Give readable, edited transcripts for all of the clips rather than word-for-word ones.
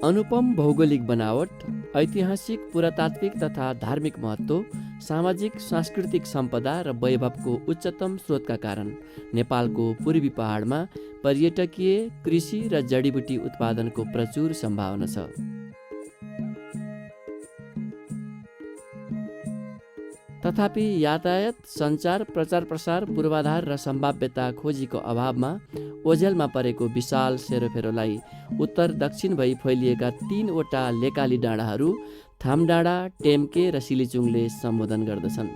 अनुपम भौगोलिक बनावट, ऐतिहासिक, पुरातात्विक तथा धार्मिक महत्त्व, सामाजिक सांस्कृतिक सम्पदा र वैभवको उच्चतम स्रोतका कारण नेपालको पूर्वी पहाडमा पर्यटकीय, कृषि र जडीबुटी उत्पादनको प्रचुर सम्भावना छ। तथापि यातायात, सञ्चार, प्रचार प्रसार, पूर्वाधार र सम्भाव्यता खोजीको अभावमा ओझेलमा परेको विशाल सेरोफेरोलाई उत्तर दक्षिण भई फैलिएका 3वटा लेकाली डाँडाहरू थामडाँडा, टेम्के र सिलिचुङले सम्बोधन गर्दछन्।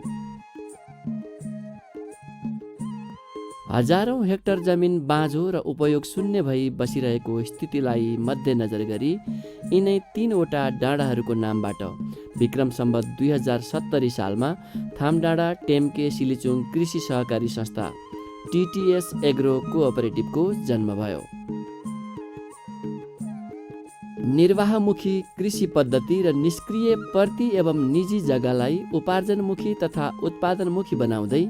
हजारौं हेक्टर जमिन बाँझो र उपयोग शून्य भई बसिरहेको स्थितिलाई मध्यनजर गरी यिनै 3वटा डाँडाहरूको नामबाट विक्रम सम्वत 2070 सालमा थामडाँडा, टेम्के, सिलिचुङ कृषि सहकारी संस्था टिटिएस एग्रो कोअपरेटिभको जन्म भयो। निर्वाहमुखी कृषि पद्धति र निष्क्रिय पर्ती एवं निजी जग्गालाई उपार्जनमुखी तथा उत्पादनमुखी बनाउँदै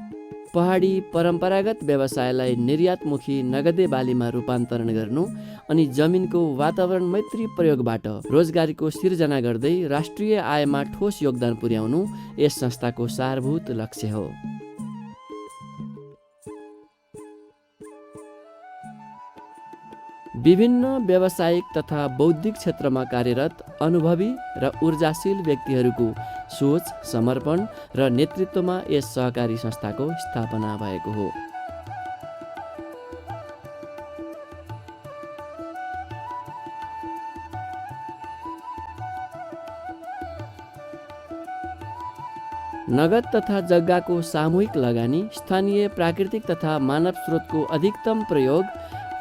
पहाडी परम्परागत व्यवसायलाई निर्यातमुखी नगदे बालीमा रूपान्तरण गर्नु अनि जमिनको वातावरण मैत्री प्रयोगबाट रोजगारीको सिर्जना गर्दै राष्ट्रिय आयमा ठोस योगदान पुर्याउनु यस संस्थाको सारभूत लक्ष्य हो। विभिन्न व्यावसायिक तथा बौद्धिक क्षेत्रमा कार्यरत अनुभवी र ऊर्जाशील व्यक्तिहरूको सोच, समर्पण र नेतृत्वमा यस सहकारी संस्थाको स्थापना भएको हो। नगद तथा जग्गाको सामूहिक लगानी, स्थानीय प्राकृतिक तथा मानव स्रोतको अधिकतम प्रयोग,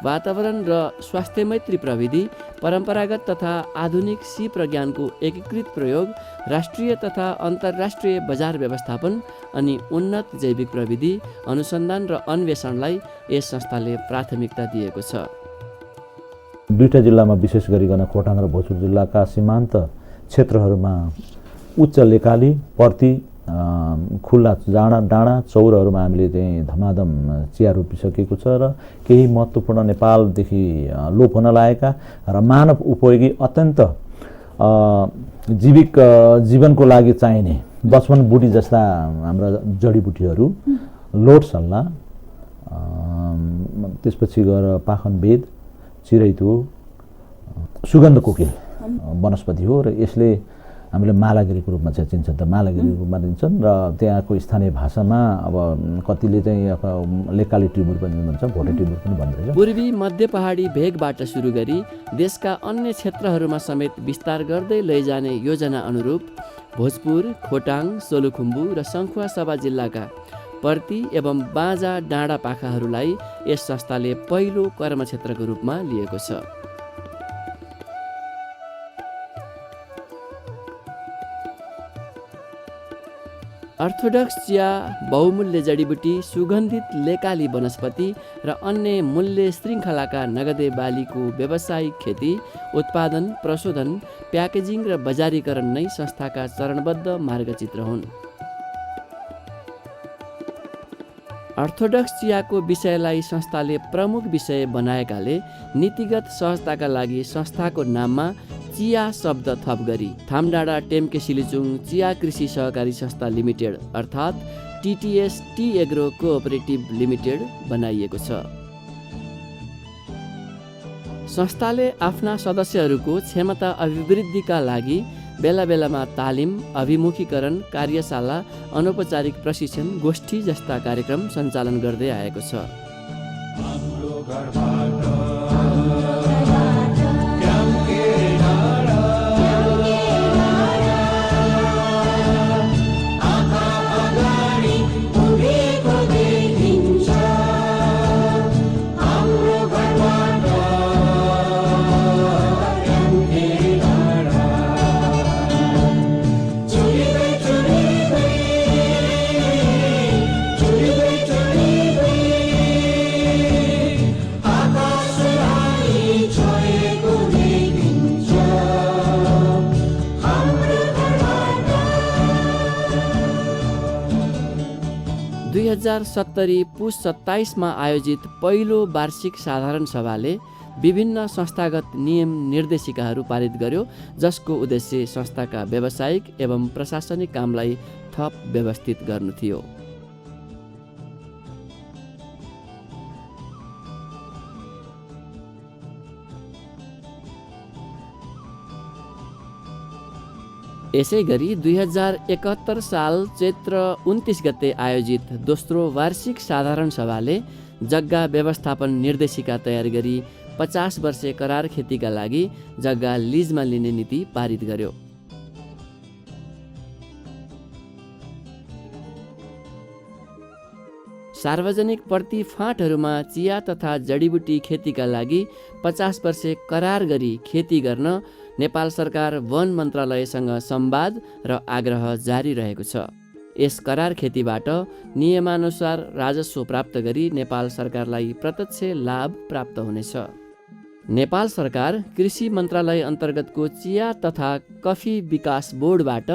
वातावरण र स्वास्थ्य मैत्री प्रविधि, परम्परागत तथा आधुनिक सिप र ज्ञानको एकीकृत प्रयोग, राष्ट्रिय तथा अन्तर्राष्ट्रिय बजार व्यवस्थापन अनि उन्नत जैविक प्रविधि, अनुसन्धान र अन्वेषणलाई यस संस्थाले प्राथमिकता दिएको छ। 2टा जिल्लामा विशेष गरिकन खोटाङ र भोजपुर जिल्लाका सीमान्त क्षेत्रहरूमा उच्च लेकाली, पर्ती, खुल्ला डाँडा चौरहरूमा हामीले चाहिँ धमाधम चिया रोपिसकेको छ र केही महत्त्वपूर्ण नेपालदेखि लोप हुन लागेका र मानव उपयोगी अत्यन्त जीवनको लागि चाहिने बचपन बुटी जस्ता हाम्रा जडीबुटीहरू, लोट सल्ला, त्यसपछि गएर पाखनबेद, चिरैतो, सुगन्ध कोकिल वनस्पति हो र यसले हामीले मालागिरीको रूपमा चाहिँ चिन्छन्, त मालागिरीको रूपमा दिन्छन् र त्यहाँको स्थानीय भाषामा अब कतिले चाहिँ लेकाली टिमुर पनि भन्छ, भोटे टिमुर पनि भन्दछ। पूर्वी मध्य पहाडी भेगबाट सुरु गरी देशका अन्य क्षेत्रहरूमा समेत विस्तार गर्दै लैजाने योजना अनुरूप भोजपुर, खोटाङ, सोलुखुम्बु र सङ्खुवासभा जिल्लाका पर्ती एवं बाँझा डाँडा पाखाहरूलाई यस संस्थाले पहिलो कर्मक्षेत्रको रूपमा लिएको छ। अर्थोडक्स चिया, बहुमूल्य जडीबुटी, सुगन्धित लेकाली वनस्पति र अन्य मूल्य श्रृङ्खलाका नगदे बालीको व्यावसायिक खेती, उत्पादन, प्रशोधन, प्याकेजिङ र बजारीकरण नै संस्थाका चरणबद्ध मार्गचित्र हुन्। अर्थोडक्स चियाको विषयलाई संस्थाले प्रमुख विषय बनाएकाले नीतिगत सहजताका लागि संस्थाको नाममा चिया शब्द थप गरी थामडाँडा, टेम्के, सिलिचुङ चिया कृषि सहकारी संस्था लिमिटेड अर्थात् TTS T agro cooperative limited बनाइएको छ। संस्थाले आफ्ना सदस्यहरूको क्षमता अभिवृद्धिका लागि बेला बेलामा तालिम, अभिमुखीकरण, कार्यशाला, अनौपचारिक प्रशिक्षण, गोष्ठी जस्ता कार्यक्रम सञ्चालन गर्दै आएको छ। पुस 27 मा आयोजित पहिलो वार्षिक साधारण सभाले विभिन्न संस्थागत नियम निर्देशिकाहरू पारित गर्यो, जसको उद्देश्य संस्थाका व्यावसायिक एवं प्रशासनिक कामलाई थप व्यवस्थित गर्नु थियो। यसै गरी 2071 साल चैत्र 29 गते आयोजित दोस्रो वार्षिक साधारण सभाले जग्गा व्यवस्थापन निर्देशिका तयार गरी 50 वर्षे करार खेतीका लागि जग्गा लिजमा लिने नीति पारित गर्यो। सार्वजनिक प्रति फाँटहरूमा चिया तथा जडीबुटी खेतीका लागि 50 वर्षे करार गरी खेती गर्न नेपाल सरकार वन मन्त्रालयसँग संवाद र आग्रह जारी रहेको छ। यस करार खेतीबाट नियमानुसार राजस्व प्राप्त गरी नेपाल सरकारलाई प्रत्यक्ष लाभ प्राप्त हुनेछ। नेपाल सरकार कृषि मन्त्रालय अन्तर्गतको चिया तथा कफी विकास बोर्डबाट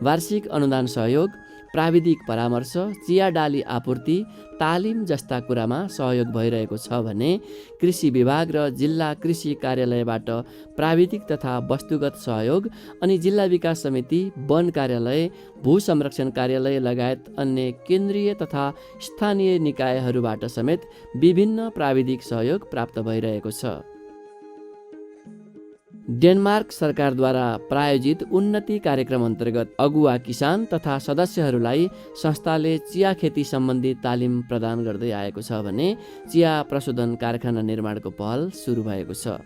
वार्षिक अनुदान सहयोग, प्राविधिक परामर्श, चिया डाली आपूर्ति, तालिम जस्ता कुरामा सहयोग भइरहेको छ भने कृषि विभाग र जिल्ला कृषि कार्यालयबाट प्राविधिक तथा वस्तुगत सहयोग अनि जिल्ला विकास समिति, वन कार्यालय, भू संरक्षण कार्यालय लगायत अन्य केन्द्रीय तथा स्थानीय निकायहरूबाट समेत विभिन्न प्राविधिक सहयोग प्राप्त भइरहेको छ। डेनमार्क सरकारद्वारा प्रायोजित उन्नति कार्यक्रम अन्तर्गत अगुवा किसान तथा सदस्यहरूलाई संस्थाले चिया खेती सम्बन्धी तालिम प्रदान गर्दै आएको छ भने चिया प्रशोधन कारखाना निर्माणको पहल सुरु भएको छ।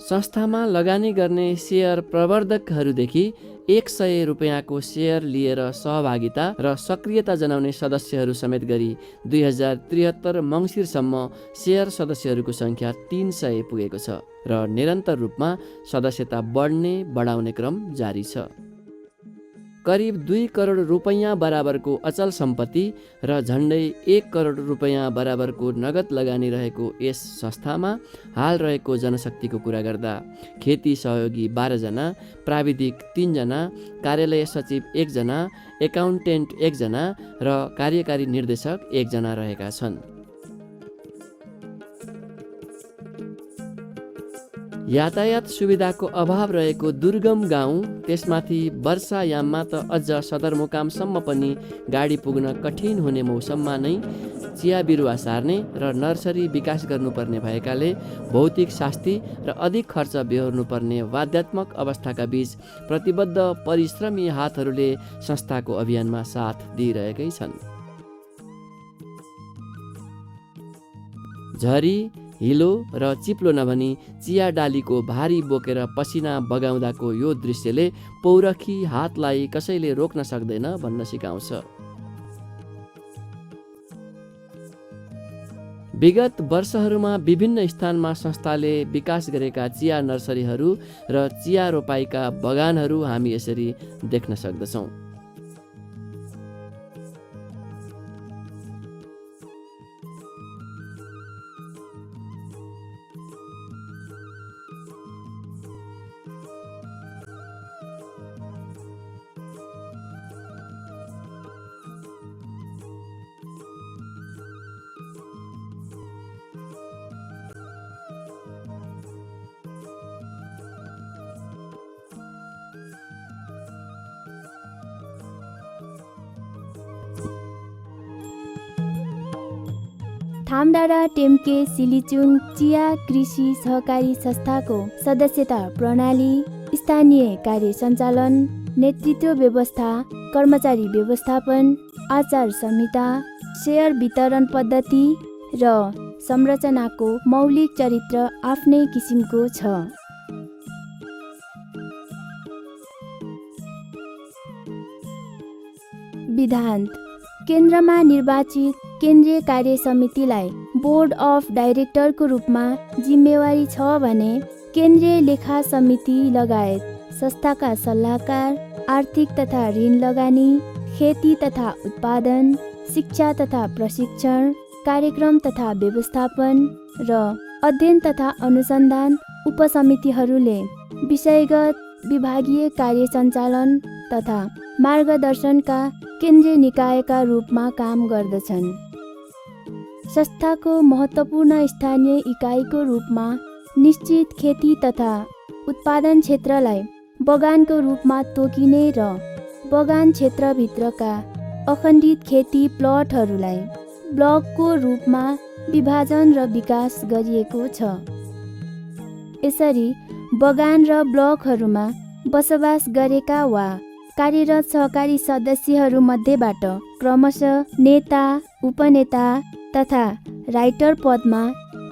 संस्थामा लगानी गर्ने सेयर प्रवर्धकहरूदेखि 100 रुपियाँको सेयर लिएर सहभागिता र सक्रियता जनाउने सदस्यहरू समेत गरी 2073 मङ्सिरसम्म सेयर सदस्यहरूको सङ्ख्या 300 पुगेको छ र निरन्तर रूपमा सदस्यता बढाउने क्रम जारी छ। करिब 2 करोड रुपैयाँ बराबरको अचल सम्पत्ति र झन्डै 1 करोड रुपैयाँ बराबरको नगद लगानी रहेको यस संस्थामा हाल रहेको जनशक्तिको कुरा गर्दा खेती सहयोगी 12 जना, प्राविधिक 3 जना, कार्यालय सचिव 1 जना, एकाउन्टेन्ट 1 जना र कार्यकारी निर्देशक 1 जना रहेका छन्। यातायात सुविधाको अभाव रहेको दुर्गम गाउँ, त्यसमाथि वर्षायाममा त अझ सदरमुकामसम्म पनि गाडी पुग्न कठिन हुने मौसममा नै चिया बिरुवा सार्ने र नर्सरी विकास गर्नुपर्ने भएकाले भौतिक शास्ति र अधिक खर्च बेहोर्नुपर्ने वाध्यात्मक अवस्थाका बीच प्रतिबद्ध परिश्रमी हातहरूले संस्थाको अभियानमा साथ दिइरहेकै छन्। झरी, हिलो र चिप्लो नभनी चिया डालीको भारी बोकेर पसिना बगाउँदाको यो दृश्यले पौरखी हातलाई कसैले रोक्न सक्दैन भन्न सिकाउँछ। विगत वर्षहरूमा विभिन्न स्थानमा संस्थाले विकास गरेका चिया नर्सरीहरू र चिया रोपाईका बगानहरू हामी यसरी देख्न सक्दछौँ। थामडाँडा टेम्के सिलिचुङ चिया कृषि सहकारी संस्थाको सदस्यता प्रणाली, स्थानीय कार्य सञ्चालन, नेतृत्व व्यवस्था, कर्मचारी व्यवस्थापन, आचार संहिता, सेयर वितरण पद्धति र संरचनाको मौलिक चरित्र आफ्नै किसिमको छ। विधान: केन्द्रमा निर्वाचित केन्द्रीय कार्य समितिलाई बोर्ड अफ डाइरेक्टरको रूपमा जिम्मेवारी छ भने केन्द्रीय लेखा समिति लगायत संस्थाका सल्लाहकार, आर्थिक तथा ऋण लगानी, खेती तथा उत्पादन, शिक्षा तथा प्रशिक्षण, कार्यक्रम तथा व्यवस्थापन र अध्ययन तथा अनुसन्धान उपसमितिहरूले विषयगत विभागीय कार्य सञ्चालन तथा मार्गदर्शनका केन्द्रीय निकायका रूपमा काम गर्दछन्। संस्थाको महत्त्वपूर्ण स्थानीय इकाइको रूपमा निश्चित खेती तथा उत्पादन क्षेत्रलाई बगानको रूपमा तोकिने र बगान क्षेत्रभित्रका अखण्डित खेती प्लटहरूलाई ब्लकको रूपमा विभाजन र विकास गरिएको छ। यसरी बगान र ब्लकहरूमा बसोबास गरेका वा कार्यरत सहकारी सदस्यहरूमध्येबाट क्रमशः नेता, उपनेता तथा राइटर पदमा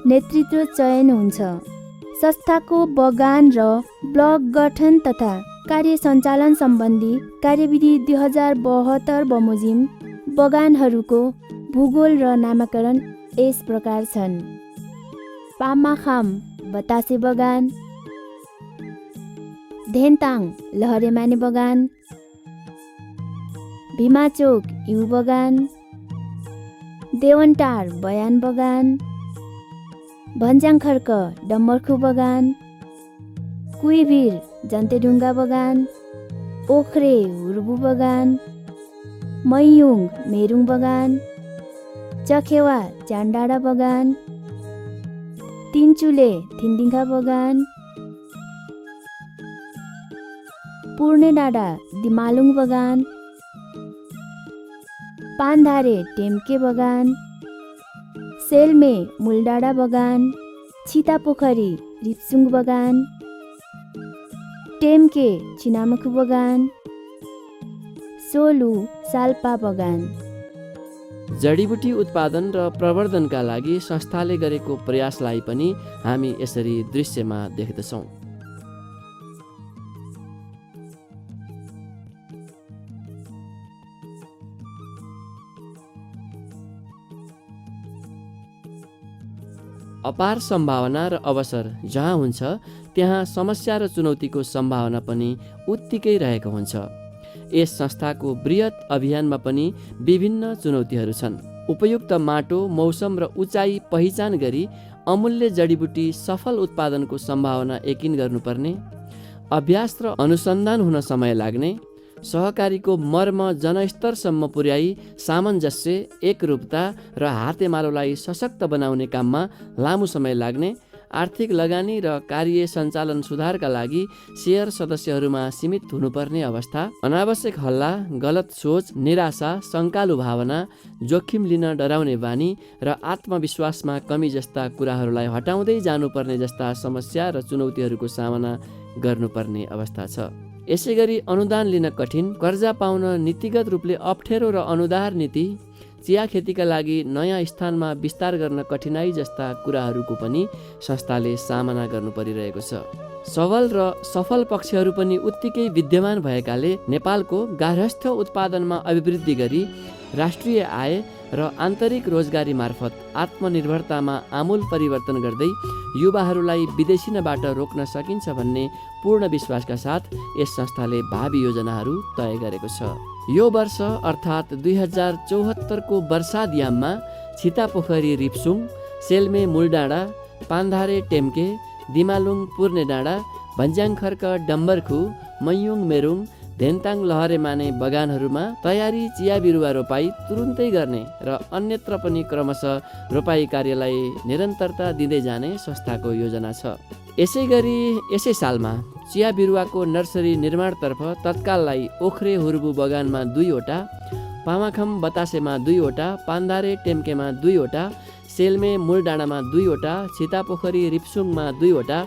नेतृत्व चयन हुन्छ। संस्थाको बगान र ब्लक गठन तथा कार्य सञ्चालन सम्बन्धी कार्यविधि 2072 बमोजिम बगानहरूको भूगोल र नामाकरण यस प्रकार छन्। पामाखाम बतासे बगान, धेनताङ लहरेमाने बगान, भिमाचोक इउ बगान, देवनटार बयान बगान, भन्ज्याङखर्क डम्बरखु बगान, कुइभिर जन्तेढुङ्गा बगान, ओख्रे हुर्बु बगान, मैयुङ मेरुङ बगान, चखेवा चान्डाडा बगान, तिनचुले थिन्दिङखा बगान, पूर्णेडाँडा दिमालुङ बगान, पान्धारे टेम्के बगान, सेल्मे मुलडाँडा बगान, छितापोखरी रिप्सुङ बगान, टेम्के छिनामखु बगान, सोलु साल्पा बगान। जडीबुटी उत्पादन र प्रवर्धनका लागि संस्थाले गरेको प्रयासलाई पनि हामी यसरी दृश्यमा देख्दछौँ। अपार सम्भावना र अवसर जहाँ हुन्छ त्यहाँ समस्या र चुनौतीको सम्भावना पनि उत्तिकै रहेको हुन्छ। यस संस्थाको बृहत अभियानमा पनि विभिन्न चुनौतीहरू छन्। उपयुक्त माटो, मौसम र उचाइ पहिचान गरी अमूल्य जडीबुटी सफल उत्पादनको सम्भावना यकिन गर्नुपर्ने, अभ्यास र अनुसन्धान हुन समय लाग्ने, सहकारीको मर्म जनस्तरसम्म पुर्याई सामञ्जस्य, एकरूपता र हातेमालोलाई सशक्त बनाउने काममा लामो समय लाग्ने, आर्थिक लगानी र कार्य सञ्चालन सुधारका लागि सेयर सदस्यहरूमा सीमित हुनुपर्ने अवस्था, अनावश्यक हल्ला, गलत सोच, निराशा, शङ्कालु भावना, जोखिम लिन डराउने बानी र आत्मविश्वासमा कमी जस्ता कुराहरूलाई हटाउँदै जानुपर्ने जस्ता समस्या र चुनौतीहरूको सामना गर्नुपर्ने अवस्था छ। यसै गरी अनुदान लिन कठिन, कर्जा पाउन नीतिगत रूपले अप्ठ्यारो र अनुदार नीति, चिया खेतीका लागि नयाँ स्थानमा विस्तार गर्न कठिनाई जस्ता कुराहरूको पनि संस्थाले सामना गर्नु परिरहेको छ। सबल र सफल पक्षहरू पनि उत्तिकै विद्यमान भएकाले नेपालको गार्हस्थ्य उत्पादनमा अभिवृद्धि गरी राष्ट्रिय आय र आन्तरिक रोजगारी मार्फत आत्मनिर्भरतामा आमूल परिवर्तन गर्दै युवाहरूलाई विदेशिनबाट रोक्न सकिन्छ भन्ने पूर्ण विश्वासका साथ यस संस्थाले भावी योजनाहरू तय गरेको छ। यो वर्ष अर्थात् 2074 को वर्षाद याममा छितापोखरी रिप्सुङ, सेल्मे मुलडाँडा, पान्धारे टेम्के, दिमालुङ पूर्णेडाँडा, भन्ज्याङखर्क डम्बरखु, मैयुङ मेरुङ, धेनताङ लहरेमाने बगानहरूमा तयारी चिया बिरुवा रोपाई तुरुन्तै गर्ने र अन्यत्र पनि क्रमशः रोपाई कार्यलाई निरन्तरता दिँदै जाने संस्थाको योजना छ। यसै गरी यसै सालमा चिया बिरुवाको नर्सरी निर्माणतर्फ तत्काललाई ओख्रे हुर्बु बगानमा 2वटा, पामाखम बतासेमा 2वटा, पान्धारे टेम्केमा 2वटा, सेल्मे मुलडाँडामा 2वटा, छितापोखरी रिप्सुङमा 2वटा,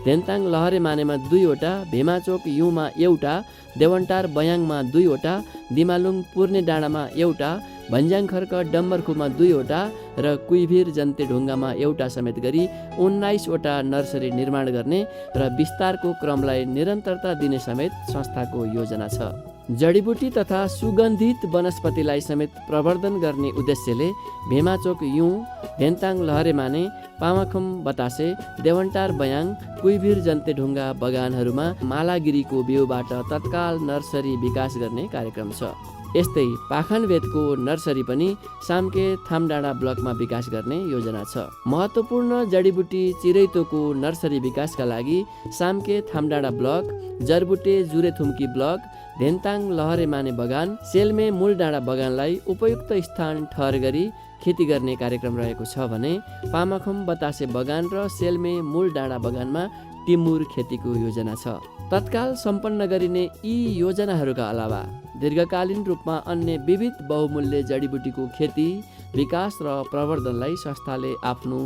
धेनताङ लहरेमानेमा 2वटा, भिमाचोक युमा 1, देवनटार बयाङमा 2वटा, दिमालुङ पूर्णेडाँडामा 1, भन्ज्याङखर्क डम्बरखुमा 2वटा र कुइभिर जन्तेढुङ्गामा 1 समेत गरी 19वटा नर्सरी निर्माण गर्ने र विस्तारको क्रमलाई निरन्तरता दिने समेत संस्थाको योजना छ। जडीबुटी तथा सुगन्धित वनस्पतिलाई समेत प्रवर्धन गर्ने उद्देश्यले भेमाचोक युँ, धेनताङ लहरेमाने, पामाखुम बतासे, देवनटार बयाङ, कुइभिर जन्तेढुङ्गा बगानहरूमा मालागिरीको बिउबाट तत्काल नर्सरी विकास गर्ने कार्यक्रम छ। यस्तै पाखनबेतको नर्सरी पनि साम्के थामडाँडा ब्लकमा विकास गर्ने योजना छ। महत्त्वपूर्ण जडीबुटी चिरैतोको नर्सरी विकासका लागि साम्के थामडाँडा ब्लक, जरबुटे जुरेथुम्की ब्लक, धेन्ताङ लहरे माने बगान, सेल्मे मूलडाँडा बगानलाई उपयुक्त स्थान ठहर गरी खेती गर्ने कार्यक्रम रहेको छ भने पामाखम बतासे बगान र सेल्मे मूलडाँडा बगानमा टिमुर खेतीको योजना छ। तत्काल सम्पन्न गरिने यी योजनाहरूका अलावा दीर्घकालीन रूपमा अन्य विविध बहुमूल्य जडीबुटीको खेती, विकास र प्रवर्धनलाई संस्थाले आफ्नो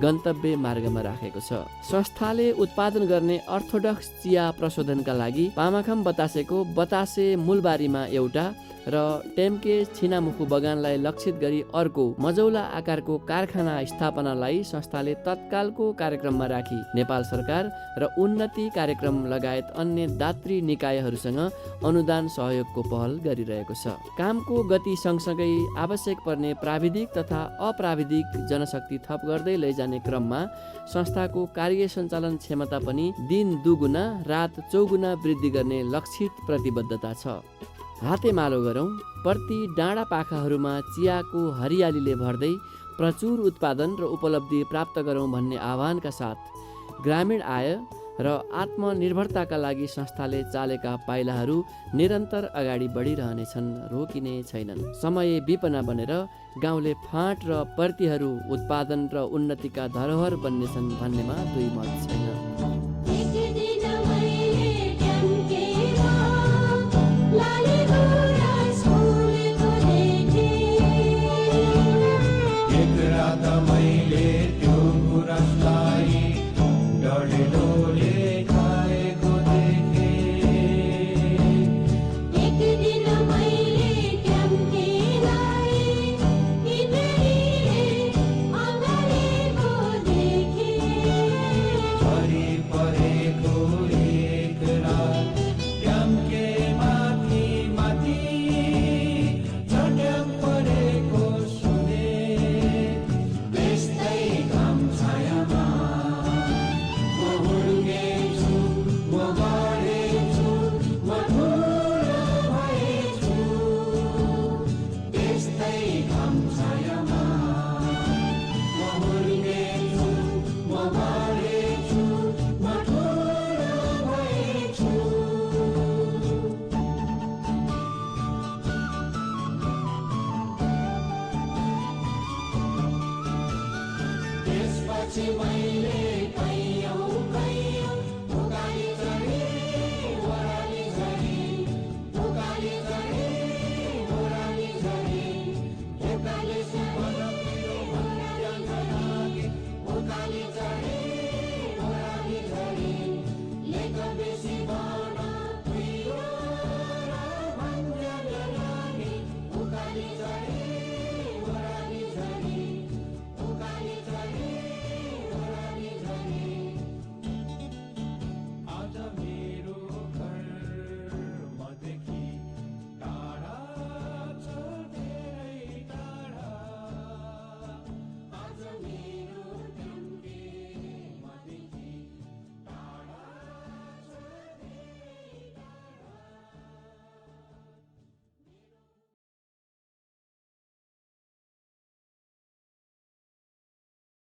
गन्तव्य मार्गमा राखेको छ। संस्थाले उत्पादन गर्ने अर्थोडक्स चिया प्रशोधनका लागि पामाखाम बतासेको बतासे मूलबारीमा एउटा र टेम्के छिनामुखु बगानलाई लक्षित गरी अर्को मजौला आकारको कारखाना स्थापनालाई संस्थाले तत्कालको कार्यक्रममा राखी नेपाल सरकार र उन्नति कार्यक्रम लगायत अन्य दात्री निकायहरूसँग अनुदान सहयोगको पहल गरिरहेको छ। कामको गति सँगसँगै आवश्यक पर्ने प्राविधिक तथा अप्राविधिक जनशक्ति थप गर्दै लैजाने क्रममा संस्थाको कार्य सञ्चालन क्षमता पनि दिन दुगुना रात चौगुना वृद्धि गर्ने लक्षित प्रतिबद्धता छ। हातेमालो गरौँ, प्रति डाँडा पाखाहरूमा चियाको हरियालीले भर्दै प्रचुर उत्पादन र उपलब्धि प्राप्त गरौँ भन्ने आह्वानका साथ ग्रामीण आय र आत्मनिर्भरताका लागि संस्थाले चालेका पाइलाहरू निरन्तर अगाडि बढिरहनेछन्, रोकिने छैनन्। समय विपना बनेर गाउँले फाँट र पर्तीहरू उत्पादन र उन्नतिका धरोहर बन्नेछन् भन्नेमा दुई मत छैन। Yes, but